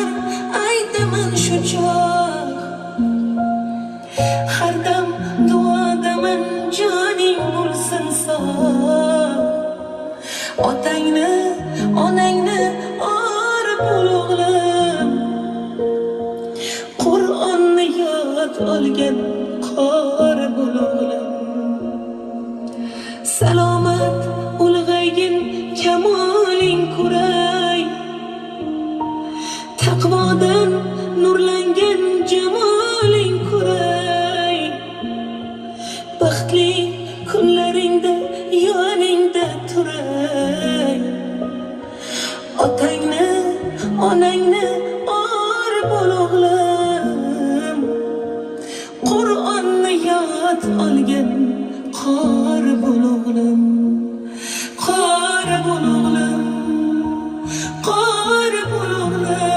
salomlar aytaman shu choq. Har dam duodaman joning bo'lsin sog'. Otangni, onangni orib ol o'g'lim. Qur'onni yod olgan qori bo'l o'g'lim. Salomat ulg'aygin, kamoling ko'ray. Taqvodan nurlangan jamoling ko'ray. Baxtli kunlaringda yoningda turay. Otangni, onangni orib ol o'g'lim. Qur'onni yod olgan qori bo'l o'g'lim.